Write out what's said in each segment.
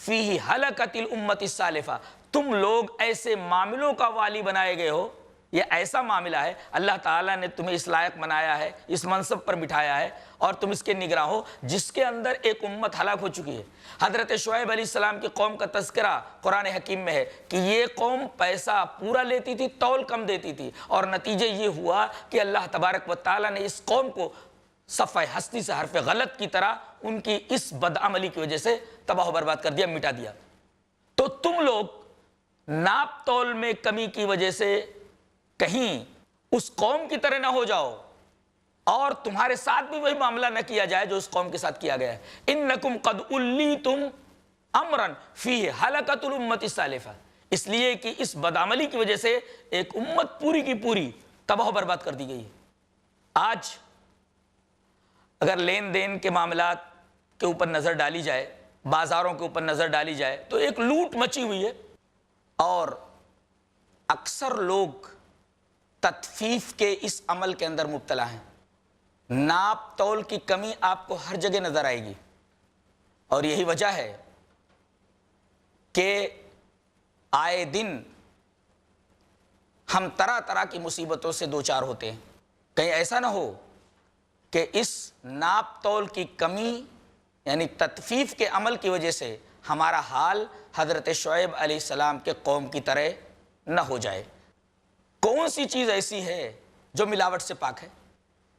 فیہ ہلکت الامت السالفہ، تم لوگ ایسے معاملوں کا والی بنائے گئے ہو، یہ ایسا معاملہ ہے، اللہ تعالیٰ نے تمہیں اس لائق بنایا ہے، اس منصب پر بٹھایا ہے، اور تم اس کے نگراں ہو، جس کے اندر ایک امت ہلاک ہو چکی ہے۔ حضرت شعیب علیہ السلام کی قوم کا تذکرہ قرآن حکیم میں ہے کہ یہ قوم پیسہ پورا لیتی تھی، تول کم دیتی تھی، اور نتیجہ یہ ہوا کہ اللہ تبارک و تعالیٰ نے اس قوم کو صفحہ ہستی سے حرف غلط کی طرح ان کی اس بدعملی کی وجہ سے تباہ و برباد کر دیا، مٹا دیا۔ تو تم لوگ ناپ تول میں کمی کی وجہ سے کہیں اس قوم کی طرح نہ ہو جاؤ، اور تمہارے ساتھ بھی وہی معاملہ نہ کیا جائے جو اس قوم کے ساتھ کیا گیا ہے۔ انکم قد الیتم امرا فیہ ہلکت الامت السالفہ، اس لیے کہ اس بدعملی کی وجہ سے ایک امت پوری کی پوری تباہ و برباد کر دی گئی ہے۔ آج اگر لین دین کے معاملات کے اوپر نظر ڈالی جائے، بازاروں کے اوپر نظر ڈالی جائے، تو ایک لوٹ مچی ہوئی ہے، اور اکثر لوگ تطفیف کے اس عمل کے اندر مبتلا ہیں۔ ناپ تول کی کمی آپ کو ہر جگہ نظر آئے گی، اور یہی وجہ ہے کہ آئے دن ہم طرح طرح کی مصیبتوں سے دوچار ہوتے ہیں۔ کہیں ایسا نہ ہو کہ اس ناپ تول کی کمی یعنی تطفیف کے عمل کی وجہ سے ہمارا حال حضرت شعیب علیہ السلام کے قوم کی طرح نہ ہو جائے۔ کون سی چیز ایسی ہے جو ملاوٹ سے پاک ہے؟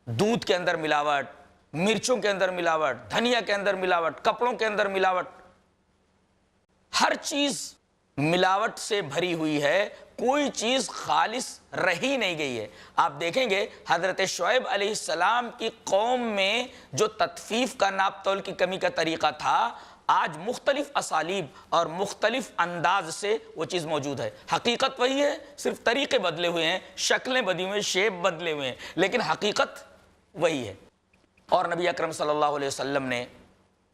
دودھ کے اندر ملاوٹ، مرچوں کے اندر ملاوٹ، دھنیا کے اندر ملاوٹ، کپڑوں کے اندر ملاوٹ، ہر چیز ملاوٹ سے بھری ہوئی ہے، کوئی چیز خالص رہی نہیں گئی ہے۔ آپ دیکھیں گے حضرت شعیب علیہ السلام کی قوم میں جو تطفیف کا ناپ تول کی کمی کا طریقہ تھا، آج مختلف اسالیب اور مختلف انداز سے وہ چیز موجود ہے۔ حقیقت وہی ہے، صرف طریقے بدلے ہوئے ہیں، شکلیں بدلی ہوئے ہیں، شیپ بدلے ہوئے ہیں، لیکن حقیقت وہی ہے۔ اور نبی اکرم صلی اللہ علیہ وسلم نے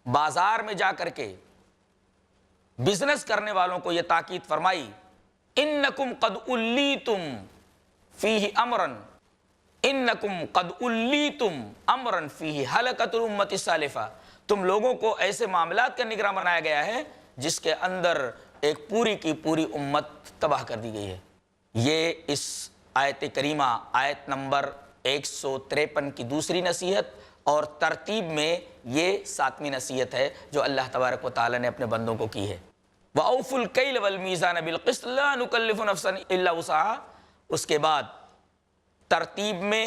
بازار میں جا کر کے بزنس کرنے والوں کو یہ تاکید فرمائی، انکم قد الیتم فیہ امرا، انکم قد الیتم امرا فیہ ہلکت الامت السالفہ، تم لوگوں کو ایسے معاملات کا نگراں بنایا گیا ہے جس کے اندر ایک پوری کی پوری امت تباہ کر دی گئی ہے۔ یہ اس آیت کریمہ آیت نمبر 153 کی دوسری نصیحت، اور ترتیب میں یہ 7ویں نصیحت ہے جو اللہ تبارک و تعالی نے اپنے بندوں کو کی ہے۔ وَأَوْفُوا الْكَيْلَ وَالْمِيزَانَ بِالْقِسْطِ لَا نُكَلِّفُ نَفْسًا إِلَّا وُسْعَهَا، اس کے بعد ترتیب میں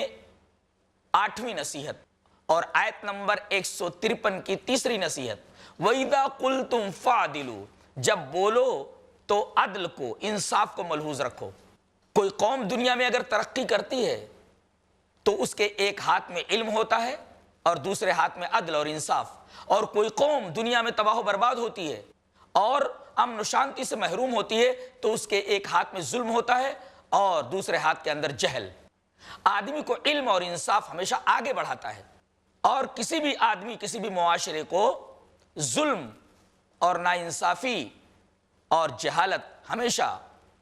8ویں نصیحت اور آیت نمبر 153 کی تیسری نصیحت، وَإِذَا قُلْتُمْ فَعْدِلُوا، جب بولو تو عدل کو، انصاف کو ملحوظ رکھو۔ کوئی قوم دنیا میں اگر ترقی کرتی ہے تو اس کے ایک ہاتھ میں علم ہوتا ہے اور دوسرے ہاتھ میں عدل اور انصاف، اور کوئی قوم دنیا میں تباہ و برباد ہوتی ہے اور امن و شانتی سے محروم ہوتی ہے تو اس کے ایک ہاتھ میں ظلم ہوتا ہے اور دوسرے ہاتھ کے اندر جہل۔ آدمی کو علم اور انصاف ہمیشہ آگے بڑھاتا ہے، اور کسی بھی آدمی، کسی بھی معاشرے کو ظلم اور ناانصافی اور جہالت ہمیشہ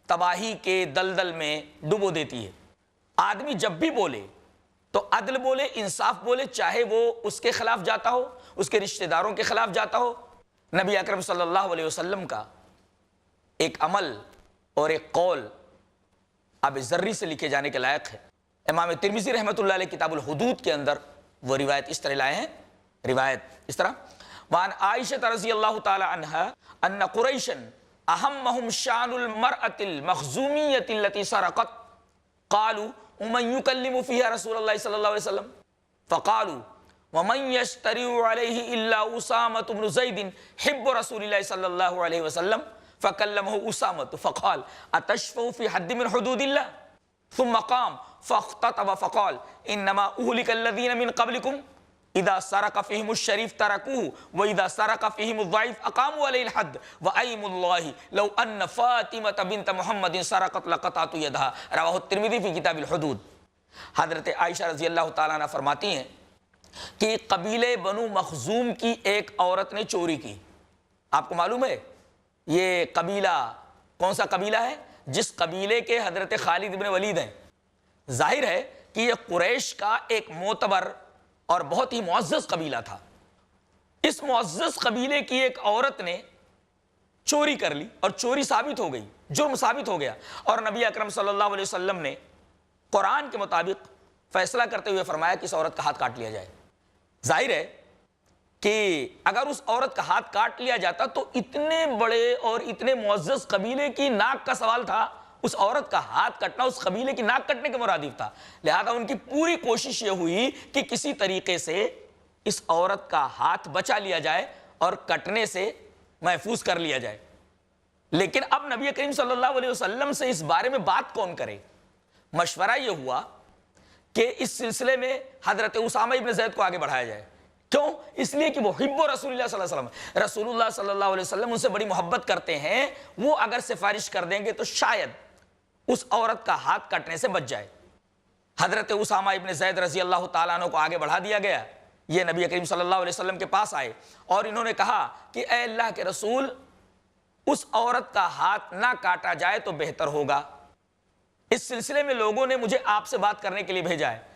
تباہی کے دلدل میں ڈبو دیتی ہے۔ آدمی جب بھی بولے تو عدل بولے، انصاف بولے، چاہے وہ اس کے خلاف جاتا ہو، اس کے رشتہ داروں کے خلاف جاتا ہو۔ نبی اکرم صلی اللہ علیہ وسلم کا ایک عمل اور ایک قول اب ذری سے لکھے جانے کے لائق ہے۔ امام ترمذی رحمۃ اللہ علیہ کتاب الحدود کے اندر وہ روایت اس طرح لائے ہیں، روایت اس طرح، وعن عائشہ رضی اللہ تعالی عنہا ان قریشا اہمہم شان المرأة المخزومیۃ التي سرقت قالوا ومن يكلم فيها رسول الله صلى الله عليه وسلم فقالوا ومن يشتري عليه إلا أسامة بن زيد حب رسول الله صلى الله عليه وسلم فكلمه أسامة فقال أتشفوا في حد من حدود الله ثم قام فاختطب فقال إنما أهلك الذين من قبلكم إذا سرق فيهم الشريف تركوه وإذا سرق فيهم الضعيف أقاموا عليه الحد وأيم الله لو أن فاطمة بنت محمد سرقت لقطعت يدها رواه الترمذي في كتاب الحدود۔ حضرت عائشہ رضی اللہ تعالیٰ عنہ فرماتی ہیں کہ قبیلے بنو مخزوم کی ایک عورت نے چوری کی۔ آپ کو معلوم ہے یہ قبیلہ کون سا قبیلہ ہے؟ جس قبیلے کے حضرت خالد بن ولید ہیں۔ ظاہر ہے کہ یہ قریش کا ایک معتبر اور بہت ہی معزز قبیلہ تھا۔ اس معزز قبیلے کی ایک عورت نے چوری کر لی اور چوری ثابت ہو گئی، جرم ثابت ہو گیا، اور نبی اکرم صلی اللہ علیہ وسلم نے قرآن کے مطابق فیصلہ کرتے ہوئے فرمایا کہ اس عورت کا ہاتھ کاٹ لیا جائے۔ ظاہر ہے کہ اگر اس عورت کا ہاتھ کاٹ لیا جاتا تو اتنے بڑے اور اتنے معزز قبیلے کی ناک کا سوال تھا، اس عورت کا ہاتھ کٹنا اس قبیلے کی ناک کٹنے کے مرادف تھا، لہذا ان کی پوری کوشش یہ ہوئی کہ کسی طریقے سے اس عورت کا ہاتھ بچا لیا جائے اور کٹنے سے محفوظ کر لیا جائے۔ لیکن اب نبی کریم صلی اللہ علیہ وسلم سے اس بارے میں بات کون کرے؟ مشورہ یہ ہوا کہ اس سلسلے میں حضرت اسامہ ابن زید کو آگے بڑھایا جائے۔ کیوں؟ اس لیے کہ وہ حب رسول اللہ صلی اللہ علیہ وسلم، رسول اللہ صلی اللہ علیہ وسلم ان سے بڑی محبت کرتے ہیں، وہ اگر سفارش کر دیں گے تو شاید اس عورت کا ہاتھ کٹنے سے بچ جائے۔ حضرت اسامہ ابن زید رضی اللہ تعالیٰ عنہ کو آگے بڑھا دیا گیا، یہ نبی کریم صلی اللہ علیہ وسلم کے پاس آئے اور انہوں نے کہا کہ اے اللہ کے رسول، اس عورت کا ہاتھ نہ کاٹا جائے تو بہتر ہوگا، اس سلسلے میں لوگوں نے مجھے آپ سے بات کرنے کے لیے بھیجا ہے۔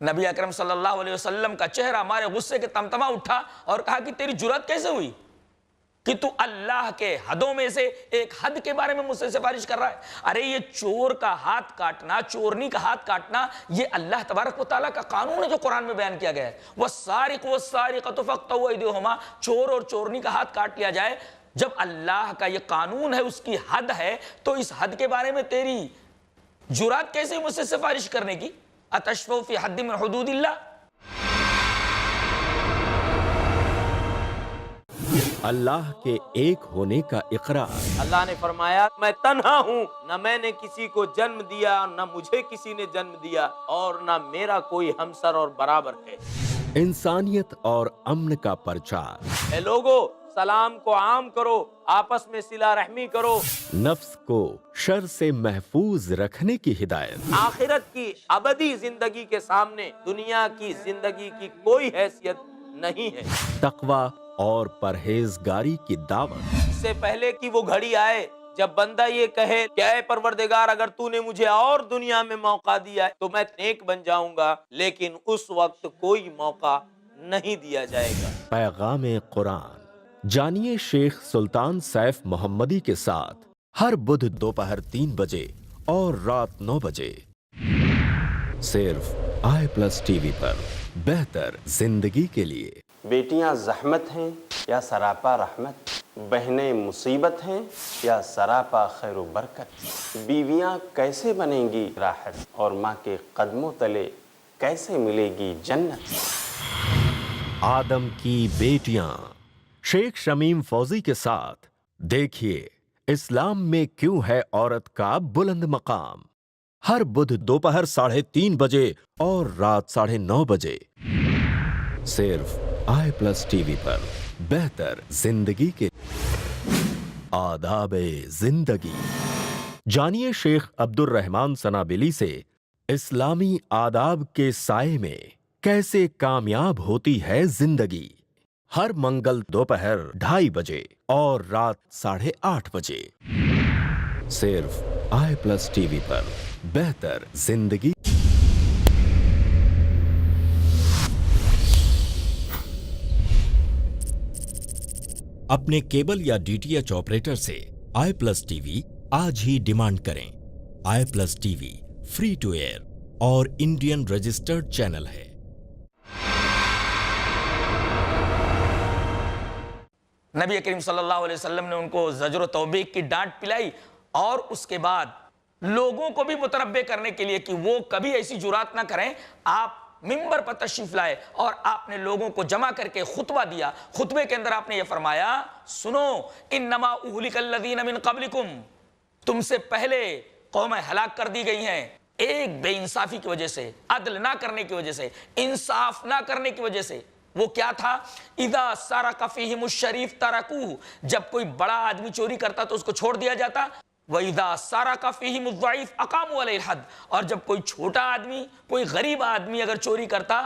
نبی اکرم صلی اللہ علیہ وسلم کا چہرہ ہمارے غصے کے تمتما اٹھا اور کہا کہ تیری جرات کیسے ہوئی کہ تو اللہ کے حدوں میں سے ایک حد کے بارے میں مجھ سے سفارش کر رہا ہے؟ ارے یہ چور کا ہاتھ کاٹنا، چورنی کا ہاتھ کاٹنا، یہ اللہ تبارک و تعالیٰ کا قانون ہے جو قرآن میں بیان کیا گیا ہے۔ وَالسَّارِقُ وَالسَّارِقَةُ فَاقْطَعُوا أَيْدِيَهُمَا، چور اور چورنی کا ہاتھ کاٹ لیا جائے۔ جب اللہ کا یہ قانون ہے، اس کی حد ہے، تو اس حد کے بارے میں تیری جرات کیسے مجھ سے سفارش کرنے کی؟ اتشفع فی حد من حدود اللہ۔ اللہ کے ایک ہونے کا اقرار۔ اللہ نے فرمایا میں تنہا ہوں، نہ میں نے کسی کو جنم دیا، نہ مجھے کسی نے جنم دیا، اور نہ میرا کوئی ہمسر اور برابر ہے۔ انسانیت اور امن کا پرچار۔ اے لوگو، سلام کو عام کرو، آپس میں صلہ رحمی کرو، نفس کو شر سے محفوظ رکھنے کی ہدایت۔ آخرت کی ابدی زندگی کے سامنے دنیا کی زندگی کی کوئی حیثیت نہیں ہے۔ تقوی اور پرہیزگاری کی دعوت۔ اس سے پہلے کہ وہ گھڑی آئے جب بندہ یہ کہے کہ اے پروردگار، اگر تو نے مجھے اور دنیا میں موقع دیا تو میں نیک بن جاؤں گا، لیکن اس وقت کوئی موقع نہیں دیا جائے گا۔ پیغام قرآن جانیے شیخ سلطان سیف محمدی کے ساتھ ہر بدھ دوپہر 3 بجے اور رات 9 بجے صرف i+ TV پر، بہتر زندگی کے لیے۔ بیٹیاں زحمت ہیں یا سراپا رحمت، بہنیں مصیبت ہیں یا سراپا خیر و برکت، بیویاں کیسے بنیں گی راحت اور ماں کے قدموں تلے کیسے ملے گی جنت۔ آدم کی بیٹیاں شیخ شمیم فوزی کے ساتھ دیکھیے اسلام میں کیوں ہے عورت کا بلند مقام، ہر بدھ دوپہر 3:30 بجے اور رات 9:30 بجے صرف i+ TV پر، بہتر زندگی کے آداب زندگی۔ جانیے شیخ عبد الرحمن سنابلی سے اسلامی آداب کے سائے میں کیسے کامیاب ہوتی ہے زندگی، ہر منگل دوپہر 2:30 بجے اور رات 8:30 بجے صرف i+ TV پر، بہتر زندگی۔ اپنے کیبل یا DTH آپریٹر سے i+ TV آج ہی ڈیمانڈ کریں۔ i+ TV free to air اور انڈین رجسٹرڈ چینل ہے۔ نبی کریم صلی اللہ علیہ وسلم نے ان کو زجر و توبیخ کی ڈانٹ پلائی اور اس کے بعد لوگوں کو بھی متنبہ کرنے کے لیے کہ وہ کبھی ایسی جرات نہ کریں، آپ ممبر پر تشریف لائے اور آپ نے لوگوں کو جمع کر کے خطبہ دیا۔ خطبے کے اندر آپ نے یہ فرمایا، سنو انما اہلک الذین من قبلکم، تم سے پہلے قومیں ہلاک کر دی گئی ہیں ایک بے انصافی کی وجہ سے، عدل نہ کرنے کی وجہ سے، انصاف نہ کرنے کی وجہ سے۔ وہ کیا تھا؟ اذا سرق فیہم الشریف ترکوہ، جب کوئی بڑا آدمی چوری کرتا تو اس کو چھوڑ دیا جاتا، وَإِذَا سَرَقَ فِيهِمُ الضَّعِيفُ أَقَامُوا عَلَيْهِ الْحَدَّ، اور جب کوئی چھوٹا آدمی، کوئی غریب آدمی اگر چوری کرتا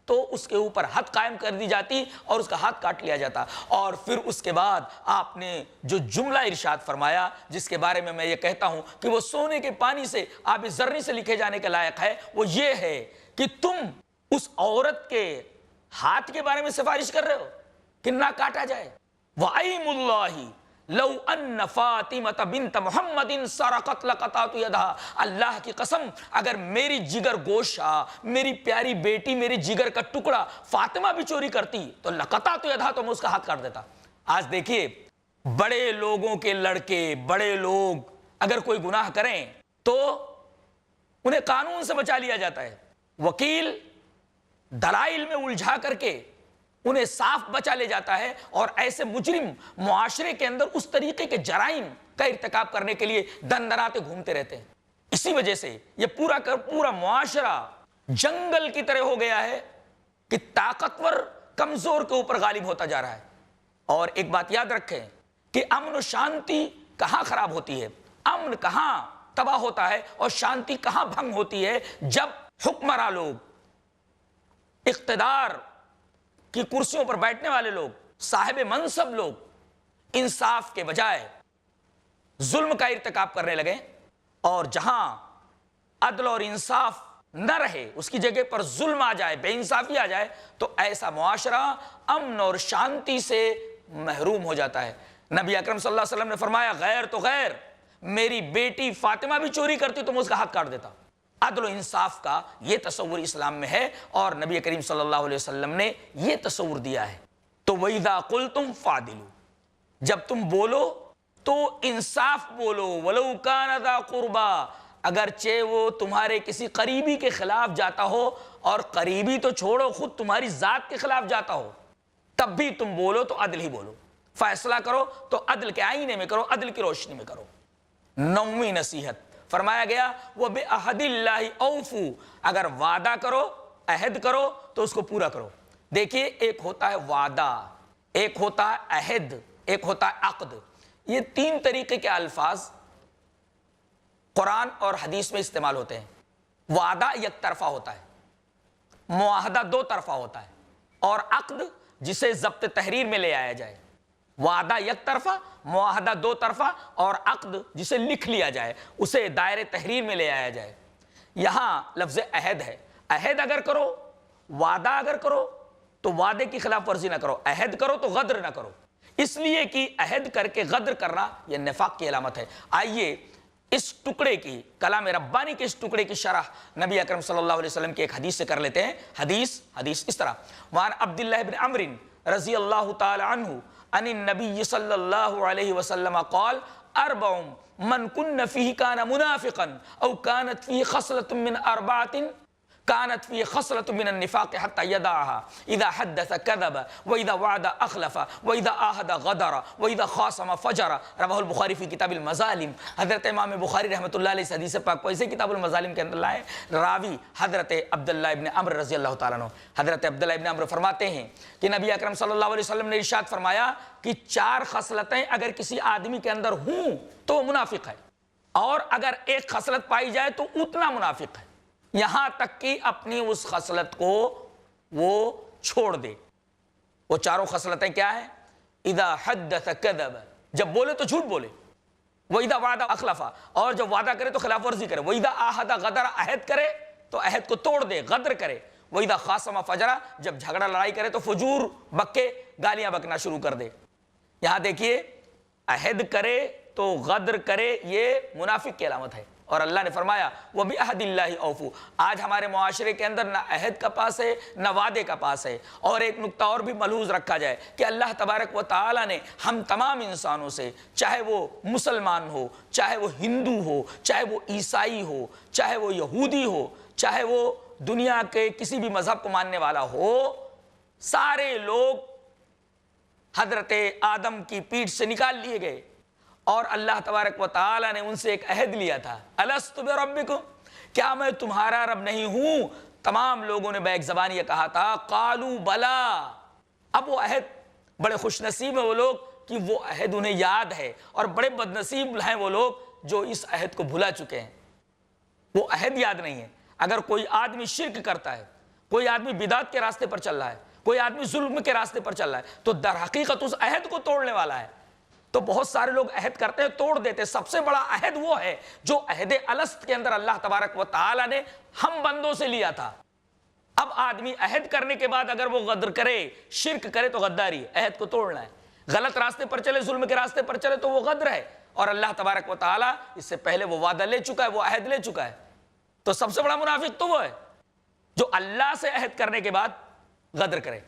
تو اس کے اوپر حد قائم کر دی جاتی اور اس کا ہاتھ کاٹ لیا جاتا۔ اور پھر اس کے بعد آپ نے جو جملہ ارشاد فرمایا جس کے بارے میں یہ کہتا ہوں کہ وہ سونے کے پانی سے آب زرنی سے لکھے جانے کے لائق ہے، وہ یہ ہے کہ تم اس عورت کے ہاتھ کے بارے میں سفارش کر رہے ہو کہ نہ کاٹا جائے۔ وَأَيْمُ اللَّهِ لو ان فاطمہ بنت محمد سرقت لقطعت یدہا، اللہ کی قسم اگر میری جگر گوشہ، میری پیاری بیٹی، میری جگر کا ٹکڑا فاطمہ بھی چوری کرتی تو لقطعت یدہا، تو میں اس کا ہاتھ کاٹ دیتا۔ آج دیکھیے بڑے لوگوں کے لڑکے، بڑے لوگ اگر کوئی گناہ کریں تو انہیں قانون سے بچا لیا جاتا ہے، وکیل دلائل میں الجھا کر کے انہیں صاف بچا لے جاتا ہے، اور ایسے مجرم معاشرے کے اندر اس طریقے کے جرائم کا ارتکاب کرنے کے لیے دندناتے گھومتے رہتے ہیں۔ اسی وجہ سے یہ پورا کا پورا معاشرہ جنگل کی طرح ہو گیا ہے کہ طاقتور کمزور کے اوپر غالب ہوتا جا رہا ہے۔ اور ایک بات یاد رکھیں کہ امن و شانتی کہاں خراب ہوتی ہے، امن کہاں تباہ ہوتا ہے اور شانتی کہاں بھنگ ہوتی ہے، جب حکمراں لوگ، اقتدار کی کرسیوں پر بیٹھنے والے لوگ، صاحب منصب لوگ انصاف کے بجائے ظلم کا ارتکاب کرنے لگے، اور جہاں عدل اور انصاف نہ رہے اس کی جگہ پر ظلم آ جائے، بے انصافی آ جائے، تو ایسا معاشرہ امن اور شانتی سے محروم ہو جاتا ہے۔ نبی اکرم صلی اللہ علیہ وسلم نے فرمایا غیر تو غیر، میری بیٹی فاطمہ بھی چوری کرتی تو میں اس کا ہاتھ کاٹ دیتا۔ عدل و انصاف کا یہ تصور اسلام میں ہے، اور نبی کریم صلی اللہ علیہ وسلم نے یہ تصور دیا ہے۔ تو وَإِذَا قُلْتُمْ فَعْدِلُوا، جب تم بولو تو انصاف بولو، وَلَوْ كَانَ ذَا قُرْبَى، اگرچہ وہ تمہارے کسی قریبی کے خلاف جاتا ہو، اور قریبی تو چھوڑو خود تمہاری ذات کے خلاف جاتا ہو، تب بھی تم بولو تو عدل ہی بولو، فیصلہ کرو تو عدل کے آئینے میں کرو، عدل کی روشنی میں کرو۔ نویں نصیحت فرمایا گیا وَبِعَهْدِ اللَّهِ أَوْفُوا، اگر وعدہ کرو، عہد کرو تو اس کو پورا کرو۔ دیکھیے ایک ہوتا ہے وعدہ، ایک ہوتا ہے عہد، ایک ہوتا ہے عقد۔ یہ تین طریقے کے الفاظ قرآن اور حدیث میں استعمال ہوتے ہیں۔ وعدہ یک طرفہ ہوتا ہے، معاہدہ دو طرفہ ہوتا ہے، اور عقد جسے ضبط تحریر میں لے آیا جائے۔ وعدہ یک طرفہ، معاہدہ دو طرفہ، اور عقد جسے لکھ لیا جائے، اسے دائرے تحریر میں لے آیا جائے۔ یہاں لفظ عہد ہے، عہد اگر کرو، وعدہ اگر کرو تو وعدے کی خلاف ورزی نہ کرو، عہد کرو تو غدر نہ کرو، اس لیے کہ عہد کر کے غدر کرنا یہ نفاق کی علامت ہے۔ آئیے اس ٹکڑے کی، کلام ربانی کے اس ٹکڑے کی شرح نبی اکرم صلی اللہ علیہ وسلم کی ایک حدیث سے کر لیتے ہیں۔ حدیث اس طرح، وعن عبداللہ بن عمرو رضی اللہ تعالی عنہ عن النبی صلی اللہ علیہ وسلم قال اربع من کن فیہ کان منافقا او کانت فیہ خصلۃ من اربعۃ كانت فيه خصلة من النفاق حتى يدعها إذا حدث كذب وإذا وعد أخلف وإذا عاهد غدر وإذا خاصم فجر، رواه البخاری فی کتاب المظالم۔ حضرت امام بخاری رحمۃ اللہ علیہ حدیث پاک کو ایسے کتاب المظالم کے اندر لائے، راوی حضرت عبداللہ ابن عمرو رضی اللہ تعالیٰ عنہ۔ حضرت عبداللہ ابن عمرو فرماتے ہیں کہ نبی اکرم صلی اللہ علیہ وسلم نے ارشاد فرمایا کہ چار خصلتیں اگر کسی آدمی کے اندر ہوں تو وہ منافق ہے، اور اگر ایک خصلت پائی جائے تو اتنا منافق ہے، یہاں تک کہ اپنی اس خصلت کو وہ چھوڑ دے۔ وہ چاروں خصلتیں کیا ہیں؟ اذا حدث کذب، جب بولے تو جھوٹ بولے، وَإِذَا وَعَدَ أَخْلَفَ، اور جب وعدہ کرے تو خلاف ورزی کرے، وَإِذَا عَاهَدَ غَدَرَ، عہد کرے تو عہد کو توڑ دے، غدر کرے، وَإِذَا خَاصَمَ فَجَرَ، جب جھگڑا لڑائی کرے تو فجور بکے، گالیاں بکنا شروع کر دے۔ یہاں دیکھیے عہد کرے تو غدر کرے، یہ منافق کی علامت ہے، اور اللہ نے فرمایا وَبِعَهْدِ اللَّهِ أَوْفُوا۔ آج ہمارے معاشرے کے اندر نہ عہد کا پاس ہے نہ وعدے کا پاس ہے۔ اور ایک نکتہ اور بھی ملحوظ رکھا جائے کہ اللہ تبارک و تعالیٰ نے ہم تمام انسانوں سے، چاہے وہ مسلمان ہو، چاہے وہ ہندو ہو، چاہے وہ عیسائی ہو، چاہے وہ یہودی ہو، چاہے وہ دنیا کے کسی بھی مذہب کو ماننے والا ہو، سارے لوگ حضرت آدم کی پیٹھ سے نکال لیے گئے، اور اللہ تبارک و تعالیٰ نے ان سے ایک عہد لیا تھا، الست بربکم، کیا میں تمہارا رب نہیں ہوں؟ تمام لوگوں نے بیک زبان یہ کہا تھا قالوا بلا۔ اب وہ عہد، بڑے خوش نصیب ہیں وہ لوگ کہ وہ عہد انہیں یاد ہے، اور بڑے بد نصیب ہیں وہ لوگ جو اس عہد کو بھلا چکے ہیں، وہ عہد یاد نہیں ہے۔ اگر کوئی آدمی شرک کرتا ہے، کوئی آدمی بدعت کے راستے پر چل رہا ہے، کوئی آدمی ظلم کے راستے پر چل رہا ہے، تو در حقیقت اس عہد کو توڑنے والا ہے۔ تو بہت سارے لوگ عہد کرتے ہیں، توڑ دیتے۔ سب سے بڑا عہد وہ ہے جو عہد الست کے اندر اللہ تبارک و تعالیٰ نے ہم بندوں سے لیا تھا۔ اب آدمی عہد کرنے کے بعد اگر وہ غدر کرے، شرک کرے تو غداری ہے، عہد کو توڑنا ہے۔ غلط راستے پر چلے, ظلم کے راستے پر چلے تو وہ غدر ہے, اور اللہ تبارک و تعالیٰ اس سے پہلے وہ وعدہ لے چکا ہے, وہ عہد لے چکا ہے. تو سب سے بڑا منافق تو وہ ہے جو اللہ سے عہد کرنے کے بعد غدر کرے.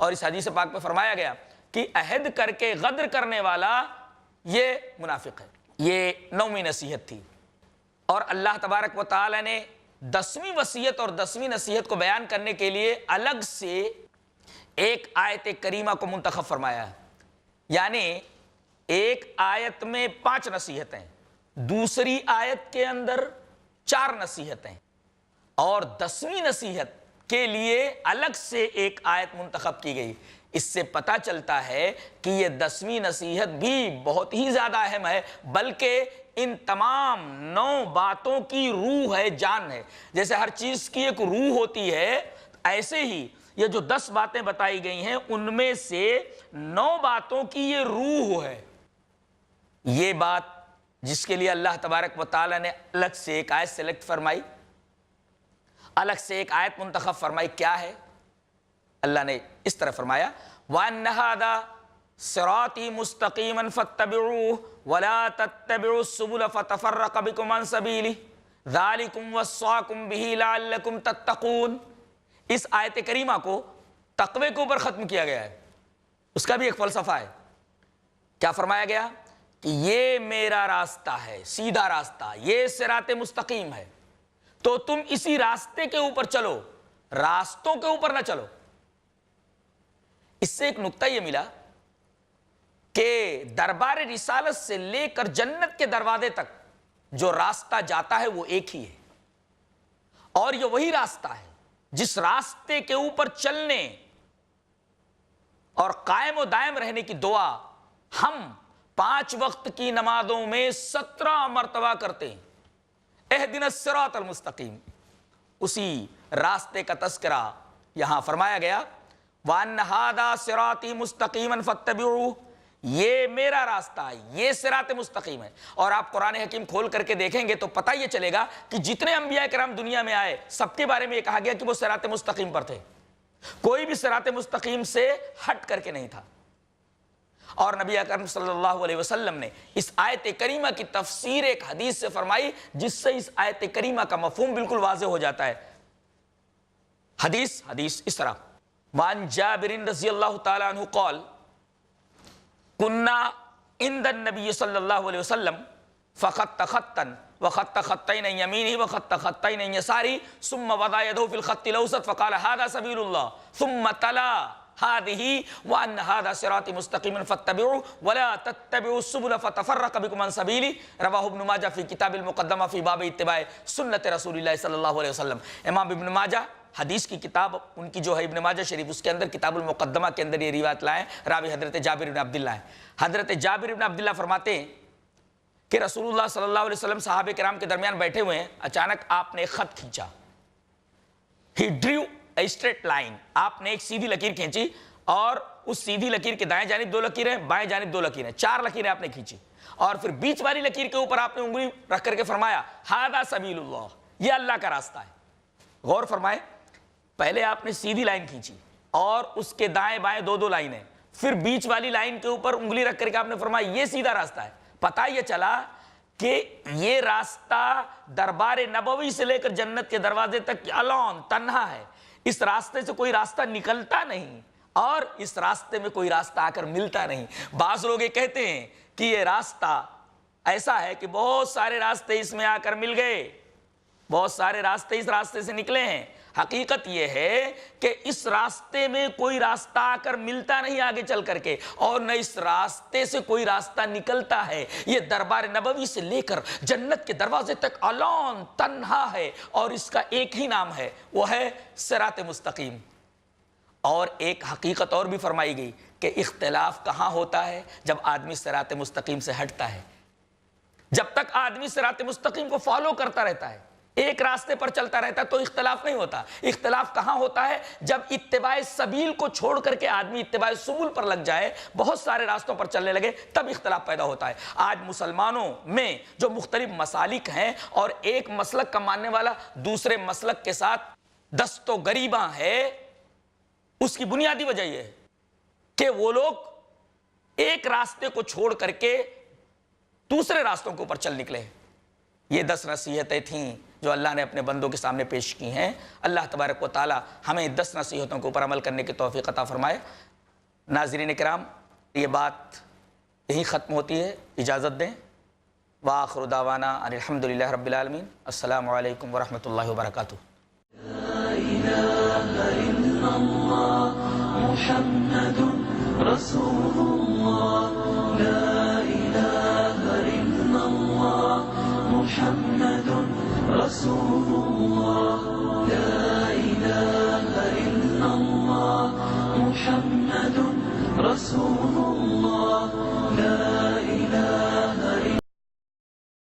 اور اس حدیث پاک میں فرمایا گیا کہ عہد کر کے غدر کرنے والا یہ منافق ہے. یہ 9ویں نصیحت تھی. اور اللہ تبارک و تعالی نے 10ویں وصیت اور 10ویں نصیحت کو بیان کرنے کے لیے الگ سے ایک آیت کریمہ کو منتخب فرمایا ہے. یعنی ایک آیت میں 5 نصیحتیں, دوسری آیت کے اندر 4 نصیحتیں, اور 10ویں نصیحت کے لیے الگ سے ایک آیت منتخب کی گئی. اس سے پتہ چلتا ہے کہ یہ 10ویں نصیحت بھی بہت ہی زیادہ اہم ہے, بلکہ ان تمام 9 باتوں کی روح ہے, جان ہے. جیسے ہر چیز کی ایک روح ہوتی ہے, ایسے ہی یہ جو 10 باتیں بتائی گئی ہیں ان میں سے 9 باتوں کی یہ روح ہے. یہ بات جس کے لیے اللہ تبارک و تعالی نے الگ سے ایک آیت سلیکٹ فرمائی, الگ سے ایک آیت منتخب فرمائی, کیا ہے؟ اللہ نے اس طرح فرمایا وَأَنَّ هَذَا صِرَاطِي مُسْتَقِيمًا فَاتَّبِعُوهُ وَلَا تَتَّبِعُوا السُّبُلَ فَتَفَرَّقَ بِكُمْ عَنْ سَبِيلِهِ ذَلِكُمْ وَصَّاكُمْ بِهِ لَعَلَّكُمْ تَتَّقُونَ. اس آیت کریمہ کو تقوی کے اوپر ختم کیا گیا ہے. اس کا بھی ایک فلسفہ ہے. کیا فرمایا گیا کہ یہ میرا راستہ ہے, سیدھا راستہ, یہ صراط مستقیم ہے, تو تم اسی راستے کے اوپر چلو, راستوں کے اوپر نہ چلو. اس سے ایک نقطہ یہ ملا کہ دربار رسالت سے لے کر جنت کے دروازے تک جو راستہ جاتا ہے وہ ایک ہی ہے, اور یہ وہی راستہ ہے جس راستے کے اوپر چلنے اور قائم و دائم رہنے کی دعا ہم 5 وقت کی نمازوں میں 17 مرتبہ کرتے ہیں. اہدنا الصراط المستقیم. اسی راستے کا تذکرہ یہاں فرمایا گیا وَأَنَّ هَذَا صِرَاطِي مُسْتَقِيمًا فَاتَّبِعُوهُ. یہ میرا راستہ ہے, یہ صراط مستقیم ہے. اور آپ قرآن حکیم کھول کر کے دیکھیں گے تو پتہ یہ چلے گا کہ جتنے انبیاء کرام دنیا میں آئے سب کے بارے میں یہ کہا گیا کہ وہ صراط مستقیم پر تھے. کوئی بھی صراط مستقیم سے ہٹ کر کے نہیں تھا. اور نبی اکرم صلی اللہ علیہ وسلم نے اس آیت کریمہ کی تفسیر ایک حدیث سے فرمائی جس سے اس آیت کریمہ کا مفہوم بالکل واضح ہو جاتا ہے. حدیث اس طرح وعن جابر رضی اللہ تعالی عنہ قال كنا عند النبي صلى الله عليه وسلم فخط خطا وخط خطين عن يمينه وخط خطين عن يساره ثم وضع يده في الخط الاوسط فقال هذا سبيل الله ثم تلا هذه وان هذا صراط مستقيم فاتبعوه ولا تتبعوا السبل فتفرق بكم عن سبيله. رواه ابن ماجہ في کتاب المقدمہ في باب اتباع سنت رسول اللہ صلی اللہ علیہ وسلم. امام ابن ماجہ حدیث کی کتاب ان کی جو ہے ابن ماجہ شریف, اس کے اندر کتاب المقدمہ کے اندر یہ روایت لائیں. راوی حضرت جابر بن عبداللہ ہیں. حضرت جابر بن عبداللہ فرماتے ہیں کہ رسول اللہ صلی اللہ علیہ وسلم صحابہ کرام کے درمیان بیٹھے ہوئے ہیں, اچانک آپ نے ایک خط کھینچا. He drew a straight line. آپ نے ایک سیدھی لکیر کھینچی, اور اس سیدھی لکیر کے دائیں جانب 2 لکیریں, بائیں جانب 2 لکیریں, 4 لکیریں آپ نے کھینچی. اور پھر بیچ والی لکیر کے اوپر آپ نے انگلی رکھ کر کے فرمایا ہذا سبیل اللہ, یہ اللہ کا راستہ ہے. غور فرمائے, پہلے آپ نے سیدھی لائن کھینچی اور اس کے دائیں بائیں 2 لائنیں, پھر بیچ والی لائن کے اوپر انگلی رکھ کر کے آپ نے فرمایا یہ سیدھا راستہ ہے. پتہ یہ چلا کہ یہ راستہ دربار نبوی سے لے کر جنت کے دروازے تک الون تنہا ہے. اس راستے سے کوئی راستہ نکلتا نہیں, اور اس راستے میں کوئی راستہ آ کر ملتا نہیں. بعض لوگ یہ کہتے ہیں کہ یہ راستہ ایسا ہے کہ بہت سارے راستے اس میں آ کر مل گئے, بہت سارے راستے اس راستے سے نکلے ہیں. حقیقت یہ ہے کہ اس راستے میں کوئی راستہ آ کر ملتا نہیں آگے چل کر کے, اور نہ اس راستے سے کوئی راستہ نکلتا ہے. یہ دربار نبوی سے لے کر جنت کے دروازے تک الون تنہا ہے, اور اس کا ایک ہی نام ہے, وہ ہے صراط مستقیم. اور ایک حقیقت اور بھی فرمائی گئی کہ اختلاف کہاں ہوتا ہے؟ جب آدمی صراط مستقیم سے ہٹتا ہے. جب تک آدمی صراط مستقیم کو فالو کرتا رہتا ہے, ایک راستے پر چلتا رہتا ہے, تو اختلاف نہیں ہوتا. اختلاف کہاں ہوتا ہے؟ جب اتباع سبیل کو چھوڑ کر کے آدمی اتباع سبل پر لگ جائے, بہت سارے راستوں پر چلنے لگے, تب اختلاف پیدا ہوتا ہے. آج مسلمانوں میں جو مختلف مسالک ہیں, اور ایک مسلک کا ماننے والا دوسرے مسلک کے ساتھ دست و گریباں ہے, اس کی بنیادی وجہ یہ ہے کہ وہ لوگ ایک راستے کو چھوڑ کر کے دوسرے راستوں کے اوپر چل نکلے. یہ 10 نصیحتیں تھیں جو اللہ نے اپنے بندوں کے سامنے پیش کی ہیں. اللہ تبارک و تعالی ہمیں 10 نصیحتوں کے اوپر عمل کرنے کی توفیق عطا فرمائے. ناظرین کرام، یہ بات یہی ختم ہوتی ہے، اجازت دیں. وآخر دعوانا ان الحمدللہ رب العالمین. السلام علیکم ورحمۃ اللہ وبرکاتہ. محمد رسول الله لا إله إلا الله محمد رسول الله لا إله إلا الله محمد رسول الله